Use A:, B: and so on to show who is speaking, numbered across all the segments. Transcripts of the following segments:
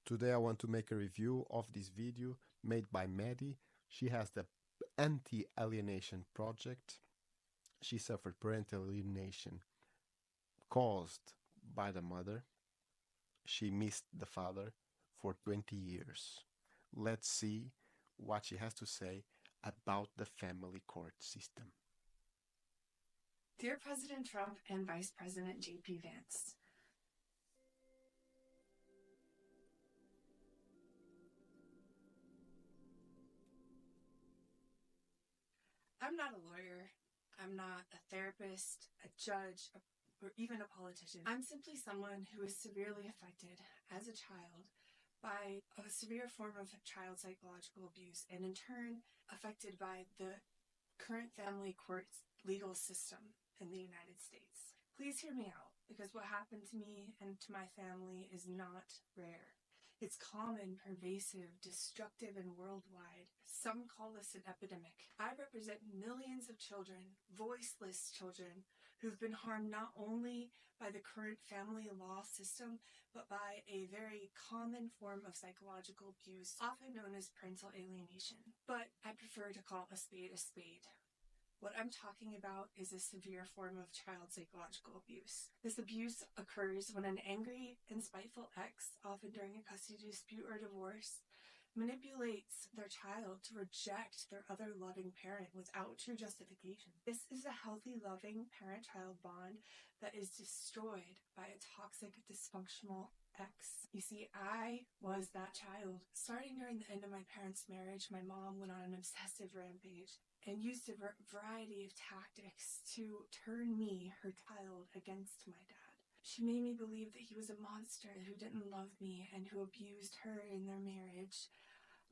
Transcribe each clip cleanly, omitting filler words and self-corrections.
A: Today I want to make a review of this video made by Maddie. She has the Anti-Alienation project. She suffered parental alienation caused by the mother. She missed the father for 20 years. Let's see what she has to say about the family court system.
B: Dear President Trump and Vice President J.P. Vance, I'm not a lawyer. I'm not a therapist, a judge, or even a politician. I'm simply someone who was severely affected as a child by a severe form of child psychological abuse and in turn affected by the current family court legal system in the United States. Please hear me out because what happened to me and to my family is not rare. It's common, pervasive, destructive, and worldwide. Some call this an epidemic. I represent millions of children, voiceless children, who've been harmed not only by the current family law system, but by a very common form of psychological abuse, often known as parental alienation. But I prefer to call a spade a spade. What I'm talking about is a severe form of child psychological abuse. This abuse occurs when an angry and spiteful ex, often during a custody dispute or divorce, manipulates their child to reject their other loving parent without true justification. This is a healthy, loving parent-child bond that is destroyed by a toxic, dysfunctional ex. You see, I was that child. Starting during the end of my parents' marriage, my mom went on an obsessive rampage and used a variety of tactics to turn me, her child, against my dad. She made me believe that he was a monster who didn't love me and who abused her in their marriage.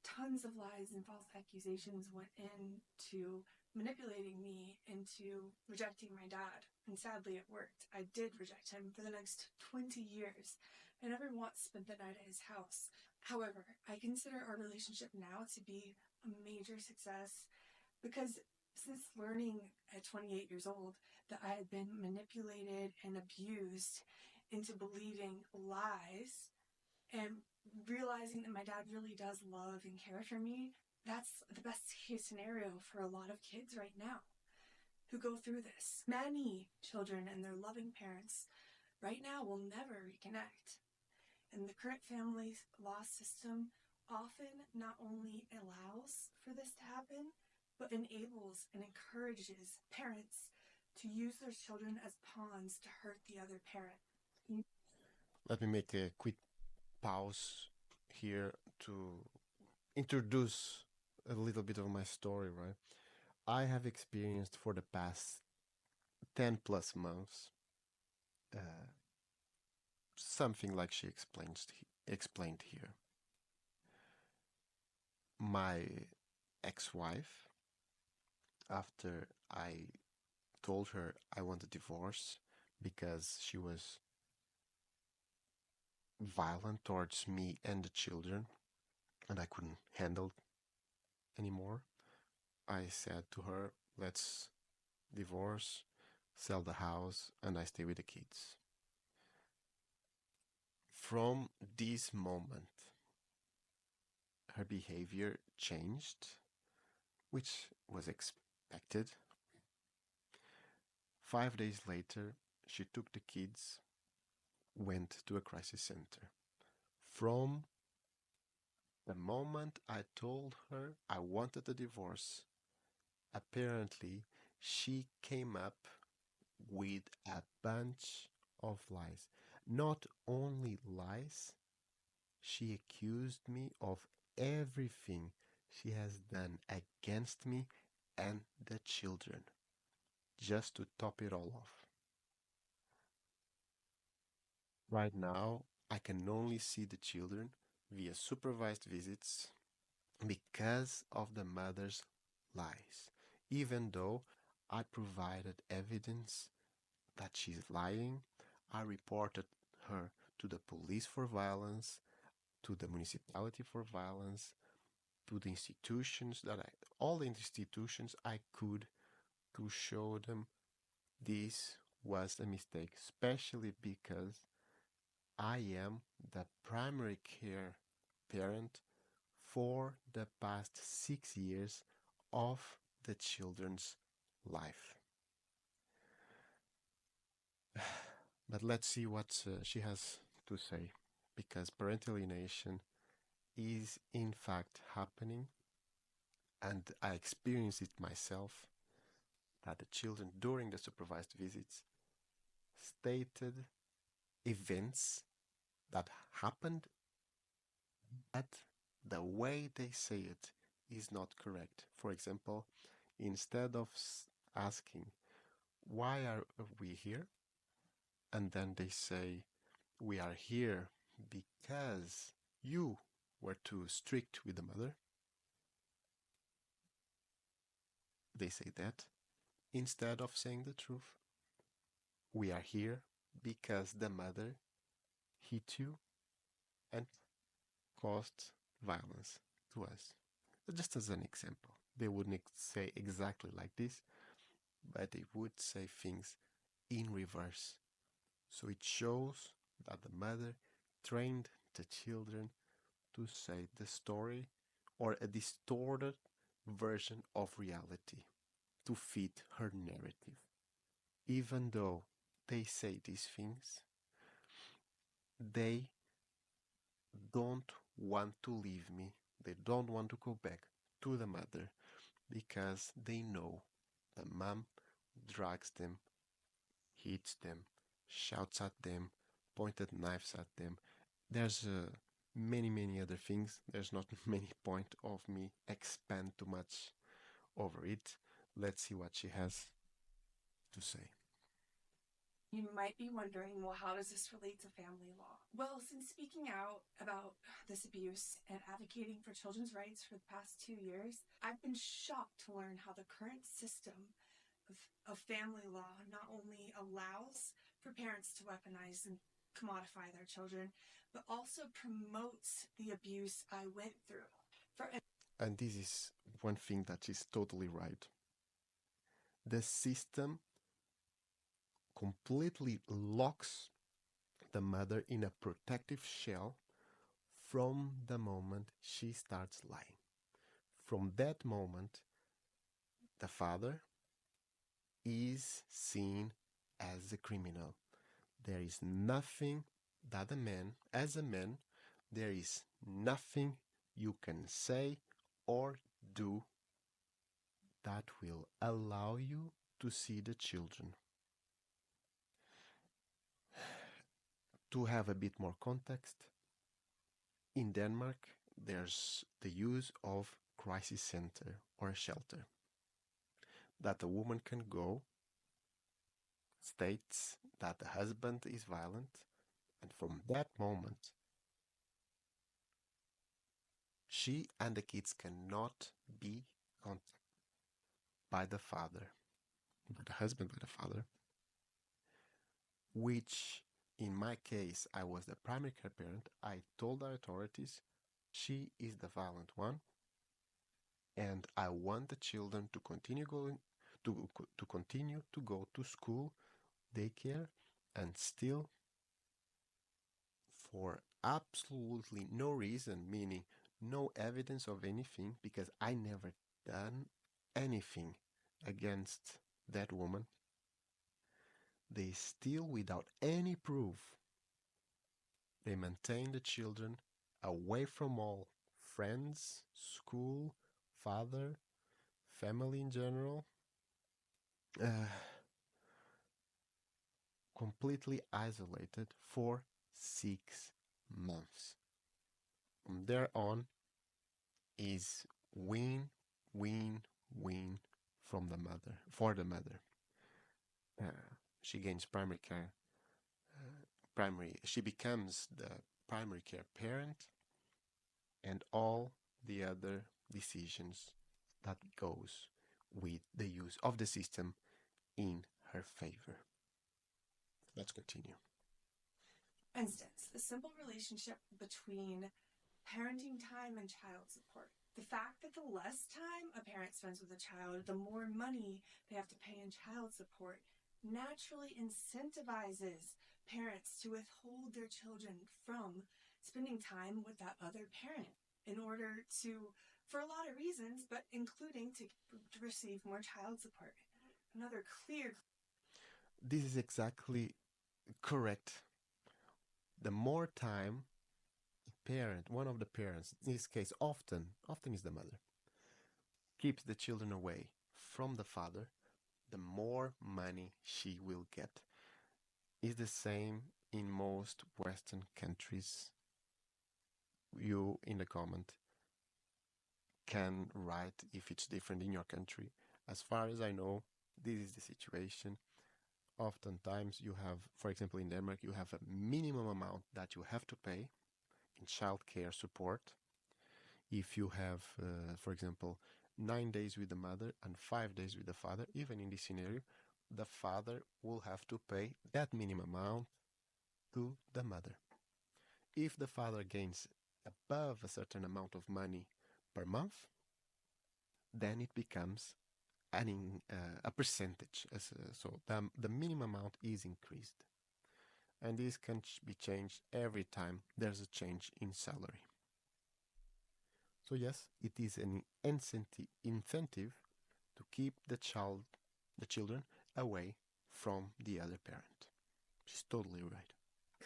B: Tons of lies and false accusations went into manipulating me into rejecting my dad. And sadly, it worked. I did reject him for the next 20 years. I never once spent the night at his house. However, I consider our relationship now to be a major success because since learning at 28 years old that I had been manipulated and abused into believing lies and realizing that my dad really does love and care for me, that's the best case scenario for a lot of kids right now who go through this. Many children and their loving parents right now will never reconnect. And the current family law system often not only allows for this to happen, but enables and encourages parents to use their children as pawns to hurt the other parent.
A: Let me make a quick pause here to introduce a little bit of my story, right? I have experienced for the past 10 plus months uh, something like she explained here. My ex-wife, after I told her I want a divorce because she was violent towards me and the children and I couldn't handle anymore, I said to her, let's divorce, sell the house, and I stay with the kids. From this moment, her behavior changed, which was expected. 5 days later, she took the kids, went to a crisis center. From the moment I told her I wanted a divorce, apparently she came up with a bunch of lies. Not only lies, she accused me of everything she has done against me and the children, just to top it all off. Right now, I can only see the children via supervised visits because of the mother's lies, even though I provided evidence that she's lying. I reported her to the police for violence, to the municipality for violence, to the institutions all the institutions I could to show them this was a mistake, especially because I am the primary care parent for the past 6 years of the children's life. But let's see what she has to say, because parental alienation is in fact happening, and I experienced it myself. That the children during the supervised visits stated events that happened, but the way they say it is not correct. For example, instead of asking, why are we here? And then they say, we are here because you were too strict with the mother. They say that instead of saying the truth. We are here because the mother hit you and caused violence to us. Just as an example, they wouldn't say exactly like this, but they would say things in reverse. So it shows that the mother trained the children to say the story or a distorted version of reality to fit her narrative. Even though they say these things, they don't want to leave me. They don't want to go back to the mother because they know the mom drags them, hits them, shouts at them, pointed knives at them. There's many other things. There's not many point of me expand too much over it. Let's see what she has to say.
B: You might be wondering, well, how does this relate to family law? Well, since speaking out about this abuse and advocating for children's rights for the past 2 years, I've been shocked to learn how the current system of family law not only allows for parents to weaponize and commodify their children, but also promotes the abuse I went through.
A: And this is one thing that is totally right. The system completely locks the mother in a protective shell from the moment she starts lying. From that moment, the father is seen as a criminal. There is nothing that as a man, there is nothing you can say or do that will allow you to see the children. To have a bit more context, in Denmark, there's the use of crisis center or a shelter that a woman can go, states that the husband is violent, and from that moment, she and the kids cannot be contacted by the father, by the husband, by the father, which in my case, I was the primary care parent. I told the authorities she is the violent one, and I want the children to continue to continue to go to school, daycare, and still for absolutely no reason, meaning no evidence of anything, because I never done anything against that woman. They still, without any proof, they maintain the children away from all friends, school, father, family in general, uh, completely isolated for 6 months. From there on is win, win, win from the mother, for the mother. She gains primary care, she becomes the primary care parent, and all the other decisions that goes with the use of the system in her favor. Let's continue.
B: For instance, the simple relationship between parenting time and child support. The fact that the less time a parent spends with a child, the more money they have to pay in child support naturally incentivizes parents to withhold their children from spending time with that other parent in order to, for a lot of reasons, but including to receive more child support. Another clear.
A: This is exactly correct. The more time parent, one of the parents, in this case, often is the mother, keeps the children away from the father, the more money she will get. Is the same in most Western countries. You in the comment can write if it's different in your country. As far as I know, this is the situation. Oftentimes, you have, for example, in Denmark, you have a minimum amount that you have to pay in child care support. If you have, for example, 9 days with the mother and 5 days with the father, even in this scenario, the father will have to pay that minimum amount to the mother. If the father gains above a certain amount of money per month, then it becomes a percentage. So the minimum amount is increased. And this can be changed every time there's a change in salary. So yes, it is an incentive to keep the children away from the other parent. She's totally right.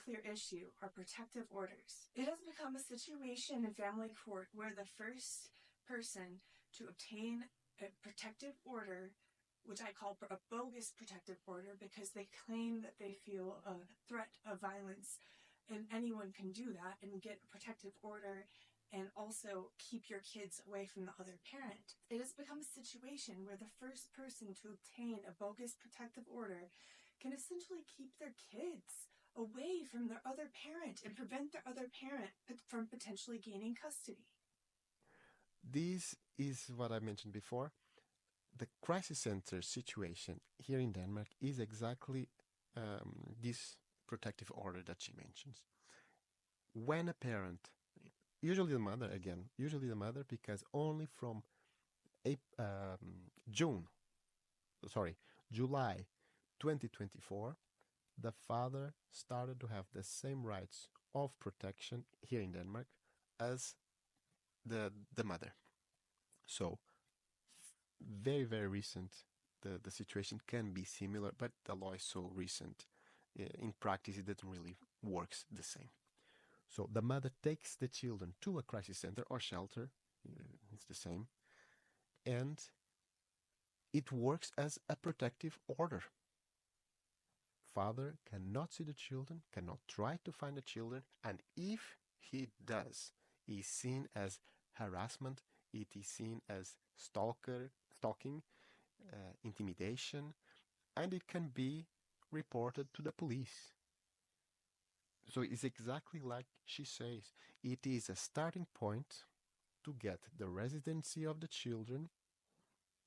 B: Clear issue are protective orders. It has become a situation in family court where the first person to obtain a protective order, which I call a bogus protective order because they claim that they feel a threat of violence, and anyone can do that and get a protective order and also keep your kids away from the other parent. It has become a situation where the first person to obtain a bogus protective order can essentially keep their kids away from their other parent and prevent their other parent from potentially gaining custody.
A: This is what I mentioned before. The crisis center situation here in Denmark is exactly this protective order that she mentions. When a parent, usually the mother again, usually the mother, because only from June, sorry, July 2024, the father started to have the same rights of protection here in Denmark as the mother. So very, very recent. The situation can be similar, but the law is so recent. In practice, it doesn't really works the same. So the mother takes the children to a crisis center or shelter. It's the same. And it works as a protective order. Father cannot see the children, cannot try to find the children, and if he does, is seen as harassment, it is seen as stalking, intimidation, and it can be reported to the police. So it's exactly like she says. It is a starting point to get the residency of the children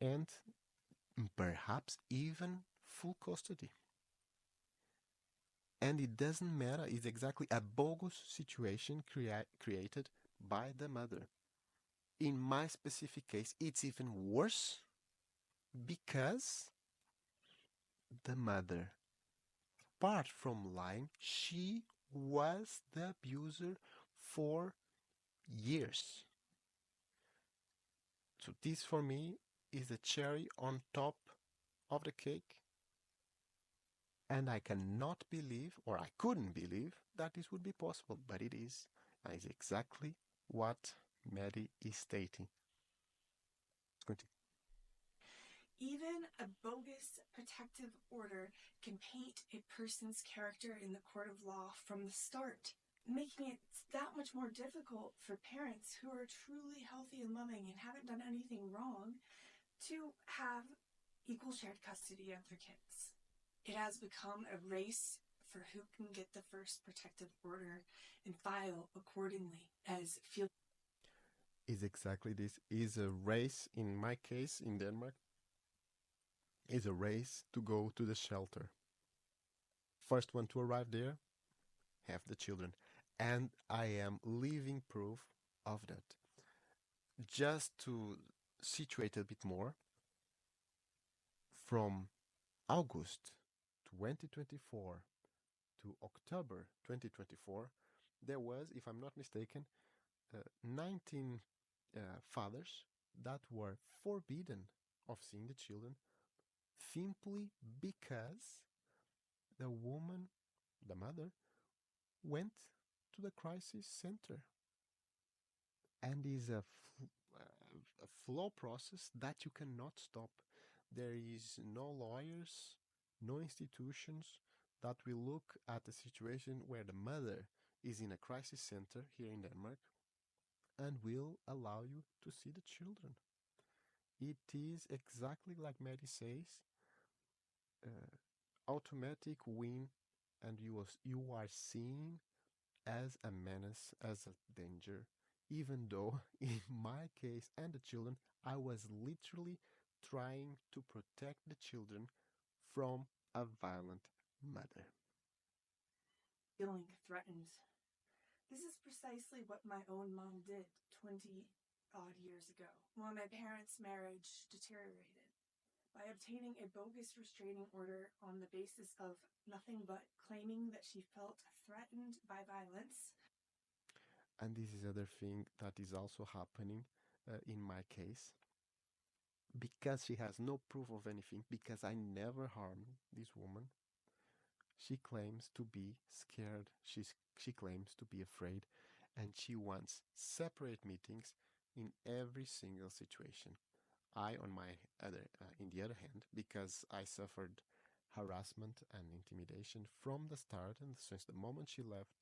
A: and perhaps even full custody. And it doesn't matter, it's exactly a bogus situation created by the mother. In my specific case, it's even worse because the mother, apart from lying, she was the abuser for years. So this for me is a cherry on top of the cake. And I cannot believe, or I couldn't believe, that this would be possible, but it is. And it's exactly what Maddie is stating.
B: Even a bogus protective order can paint a person's character in the court of law from the start, making it that much more difficult for parents who are truly healthy and loving and haven't done anything wrong to have equal shared custody of their kids. It has become a race for who can get the first protective order and file accordingly as feel.
A: Is exactly this. Is a race, in my case, in Denmark, is a race to go to the shelter. First one to arrive there, have the children. And I am living proof of that. Just to situate a bit more, from August 2024 to October 2024, there was, if I'm not mistaken, 19 fathers that were forbidden of seeing the children simply because the woman, the mother, went to the crisis center. And is a flow process that you cannot stop. There is no lawyers, no institutions that will look at a situation where the mother is in a crisis center here in Denmark and will allow you to see the children. It is exactly like Mary says, uh, automatic win, and you are seen as a menace, as a danger, even though in my case and the children, I was literally trying to protect the children from a violent mother.
B: Feeling threatened. This is precisely what my own mom did 20 odd years ago when my parents' marriage deteriorated by obtaining a bogus restraining order on the basis of nothing but claiming that she felt threatened by violence.
A: And this is other thing that is also happening in my case, because she has no proof of anything, because I never harmed this woman. She claims to be scared. She claims to be afraid, and she wants separate meetings in every single situation. I, on my in the other hand, because I suffered harassment and intimidation from the start, and since the moment she left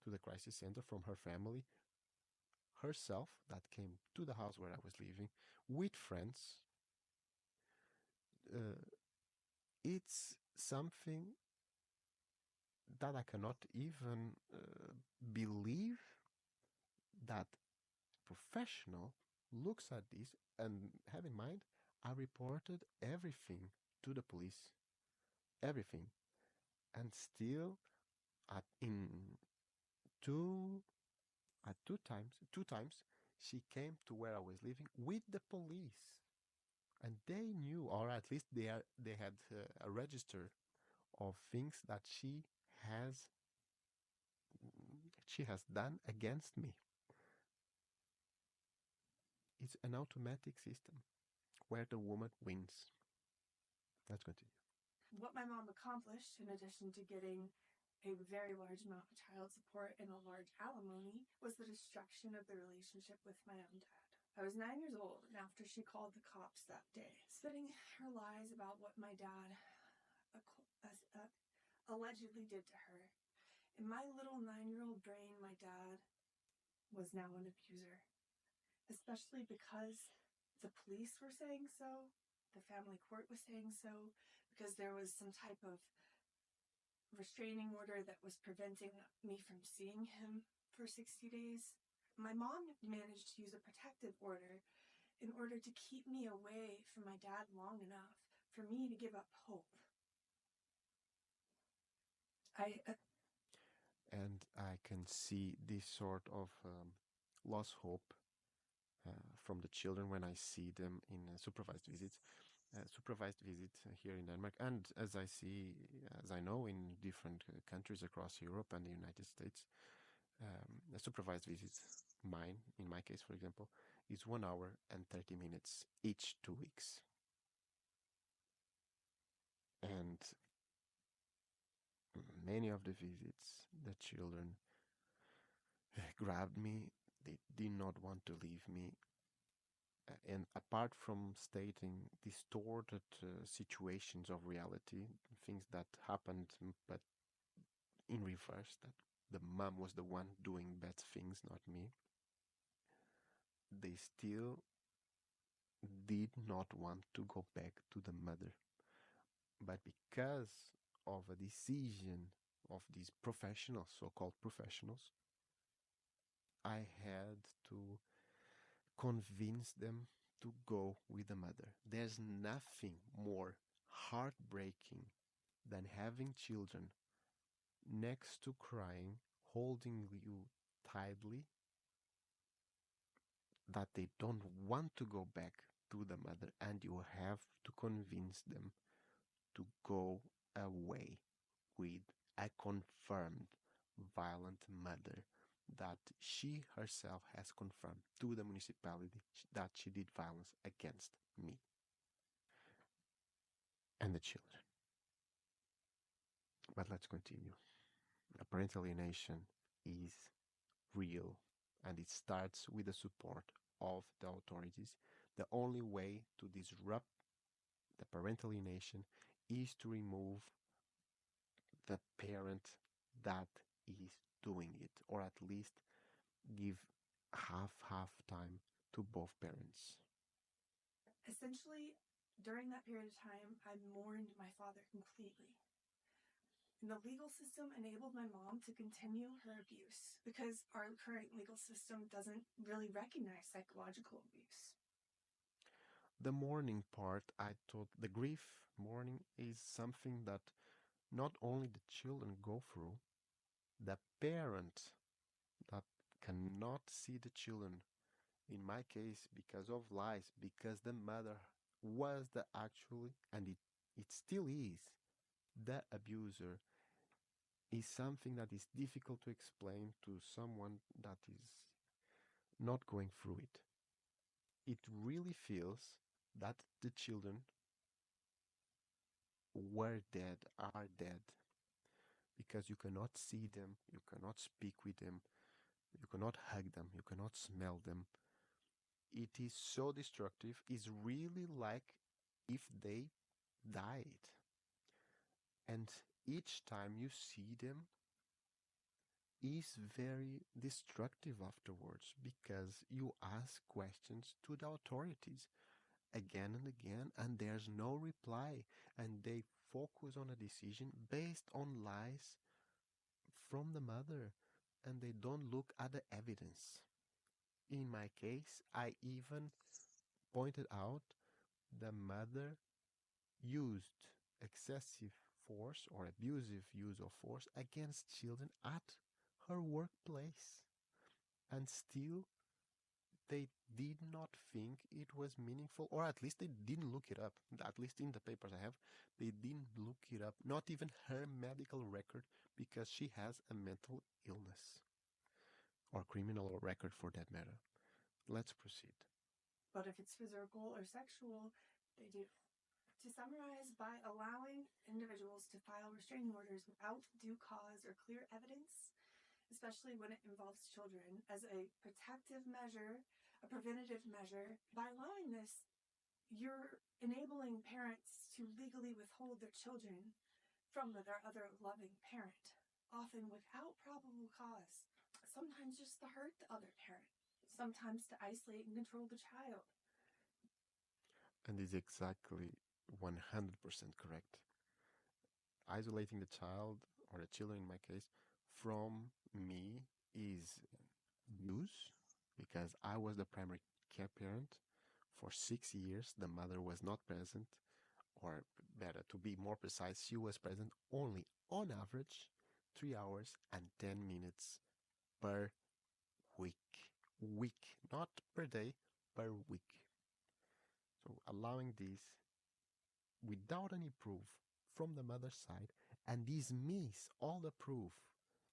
A: to the crisis center from her family, herself, that came to the house where I was living with friends. Uh, it's something that I cannot even believe that professional looks at this. And have in mind, I reported everything to the police, everything, and still in two at two times she came to where I was living with the police, and they knew, or at least they had a register of things that has she has done against me. It's an automatic system where the woman wins. Let's continue.
B: What my mom accomplished, in addition to getting a very large amount of child support and a large alimony, was the destruction of the relationship with my own dad. I was 9 years old, and after she called the cops that day, spinning her lies about what my dad allegedly did to her, in my little 9-year-old brain, my dad was now an abuser, especially because the police were saying so, the family court was saying so, because there was some type of restraining order that was preventing me from seeing him for 60 days. My mom managed to use a protective order in order to keep me away from my dad long enough for me to give up hope.
A: And I can see this sort of lost hope from the children when I see them in supervised visits. Supervised visit here in Denmark, and as I know in different countries across Europe and the United States, a supervised visit, in my case, for example, is 1 hour and 30 minutes each 2 weeks. And many of the visits, the children grabbed me. They did not want to leave me. And apart from stating distorted situations of reality, things that happened, but in reverse, that the mom was the one doing bad things, not me, they still did not want to go back to the mother. But because of a decision of these professionals, so-called professionals, I had to convince them to go with the mother. There's nothing more heartbreaking than having children next to crying, holding you tightly, that they don't want to go back to the mother, and you have to convince them to go away with a confirmed violent mother that she herself has confirmed to the municipality that she did violence against me and the children. But let's continue. Parental alienation is real and it starts with the support of the authorities. The only way to disrupt the parental alienation is to remove the parent that is doing it, or at least give half time to both parents.
B: Essentially, during that period of time, I mourned my father completely. And the legal system enabled my mom to continue her abuse because our current legal system doesn't really recognize psychological abuse.
A: The mourning part, I thought the grief mourning is something that not only the children go through, the parent that cannot see the children, in my case, because of lies, because the mother was the actually, and it still is, the abuser, is something that is difficult to explain to someone that is not going through it. It really feels that the children were dead, are dead, because you cannot see them, you cannot speak with them, you cannot hug them, you cannot smell them. It is so destructive. It's really like if they died. And each time you see them is very destructive afterwards because you ask questions to the authorities again and again, and there's no reply, and they focus on a decision based on lies from the mother, and they don't look at the evidence. In my case, I even pointed out the mother used excessive force or abusive use of force against children at her workplace, and still they did not think it was meaningful, or at least they didn't look it up. At least in the papers I have, they didn't look it up, not even her medical record, because she has a mental illness or criminal record for that matter. Let's proceed.
B: But if it's physical or sexual, they do. To summarize, by allowing individuals to file restraining orders without due cause or clear evidence, especially when it involves children, as a protective measure, a preventative measure, by allowing this, you're enabling parents to legally withhold their children from their other loving parent, often without probable cause. Sometimes just to hurt the other parent, sometimes to isolate and control the child.
A: And is exactly 100% correct. Isolating the child, or the children in my case, from me is abuse, because I was the primary care parent for 6 years. The mother was not present, or better, to be more precise, she was present only on average 3 hours and 10 minutes per week. Week, not per day, per week. So allowing this without any proof from the mother's side and dismiss all the proof,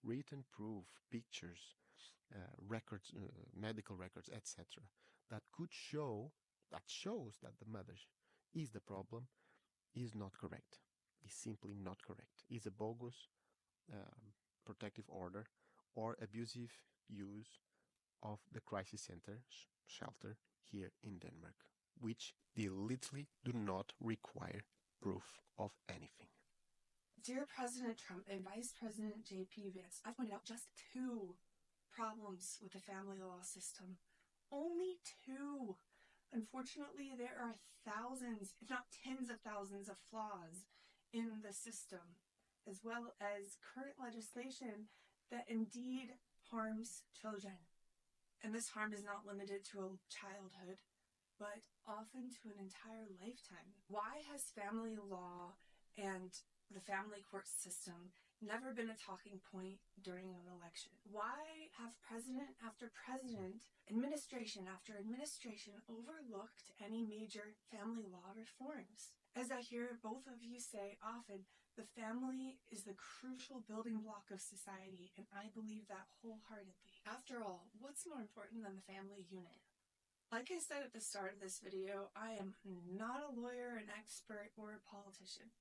A: written proof, pictures, records, medical records, etc., that could show, that shows that the mother is the problem, is not correct. Is simply not correct. Is a bogus protective order or abusive use of the crisis center shelter here in Denmark, which they literally do not require proof of anything.
B: Dear President Trump and Vice President J.P. Vance, I pointed out just 2 problems with the family law system. Only 2. Unfortunately, there are thousands, if not tens of thousands, of flaws in the system, as well as current legislation that indeed harms children. And this harm is not limited to a childhood, but often to an entire lifetime. Why has family law and the family court system never been a talking point during an election? Why have president after president, administration after administration overlooked any major family law reforms? As I hear both of you say often, The family is the crucial building block of society, and I believe that wholeheartedly. After all, what's more important than the family unit? Like I said at the start of this video, I am not a lawyer, an expert, or a politician.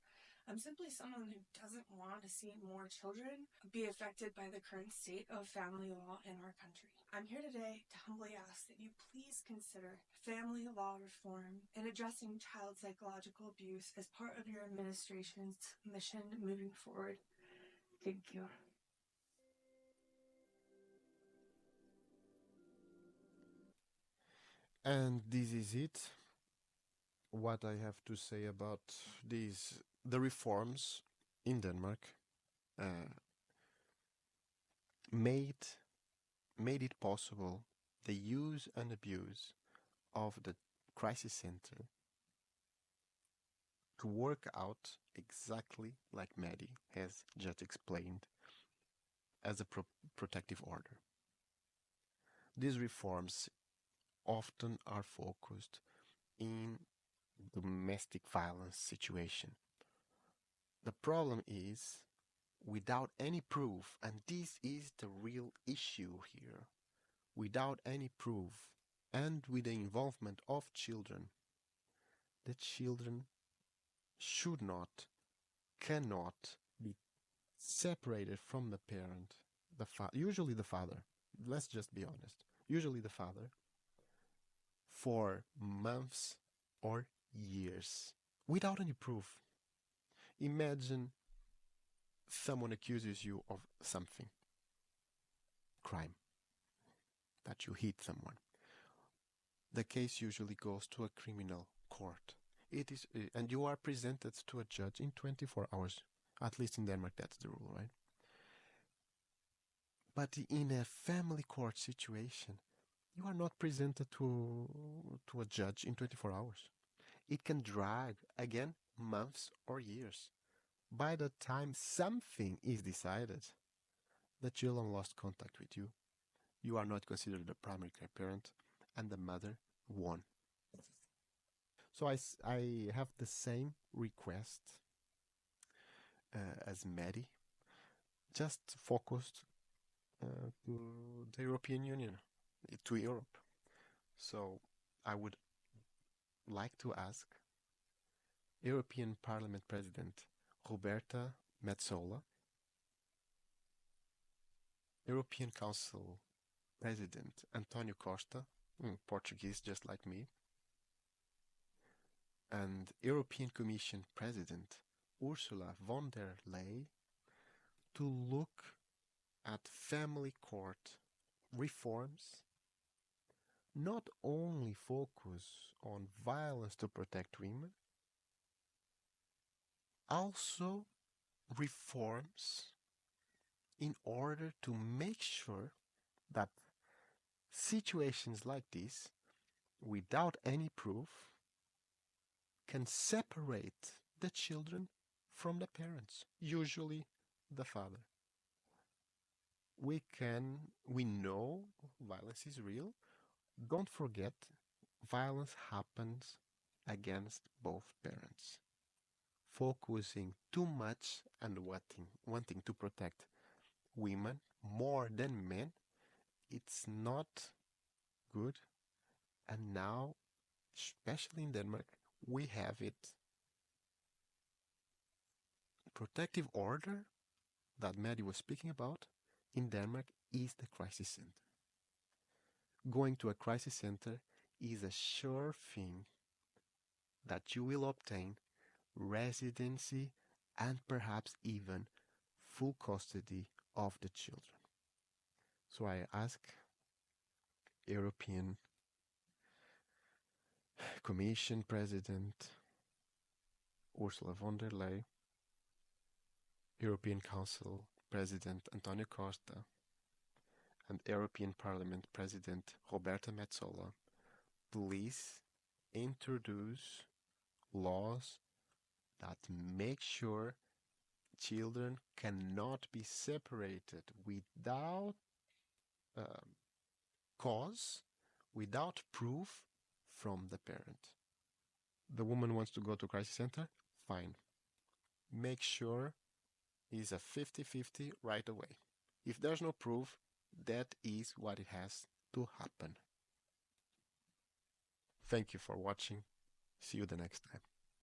B: I'm simply someone who doesn't want to see more children be affected by the current state of family law in our country. I'm here today to humbly ask that you please consider family law reform and addressing child psychological abuse as part of your administration's mission moving forward. Thank you.
A: And this is it. What I have to say about the reforms in Denmark uh, made made it possible the use and abuse of the crisis center to work out exactly like Maddie has just explained as a protective order. These reforms often are focused in domestic violence situation. The problem is without any proof, and this is the real issue here, without any proof and with the involvement of children, the children should not, cannot be separated from the parent, usually the father. Let's just be honest. Usually the father for months or years without any proof. Imagine someone accuses you of something, crime, that you hit someone. The case usually goes to a criminal court. It is, and you are presented to a judge in 24 hours. At least in Denmark, that's the rule, right? But in a family court situation, you are not presented to a judge in 24 hours. It can drag, again, months or years. By the time something is decided, the children lost contact with you. You are not considered the primary care parent, and the mother won. So I have the same request as Maddie, just focused to the European Union, to Europe. So I would like to ask European Parliament President Roberta Metsola, European Council President Antonio Costa, Portuguese just like me, and European Commission President Ursula von der Leyen to look at family court reforms, not only focus on violence to protect women, also reforms in order to make sure that situations like this, without any proof, can separate the children from the parents, usually the father. We know violence is real. Don't forget, violence happens against both parents. Focusing too much and wanting to protect women more than men, it's not good. And now, especially in Denmark, we have it. Protective order that Maddie was speaking about in Denmark is the crisis center. Going to a crisis center is a sure thing that you will obtain residency and perhaps even full custody of the children. So I ask European Commission President Ursula von der Leyen, European Council President Antonio Costa, and European Parliament President Roberta Metsola, please introduce laws that make sure children cannot be separated without cause, without proof from the parent. The woman wants to go to crisis center? Fine. make sure it's a 50-50 right away. If there's no proof, that is what it has to happen. Thank you for watching. See you the next time.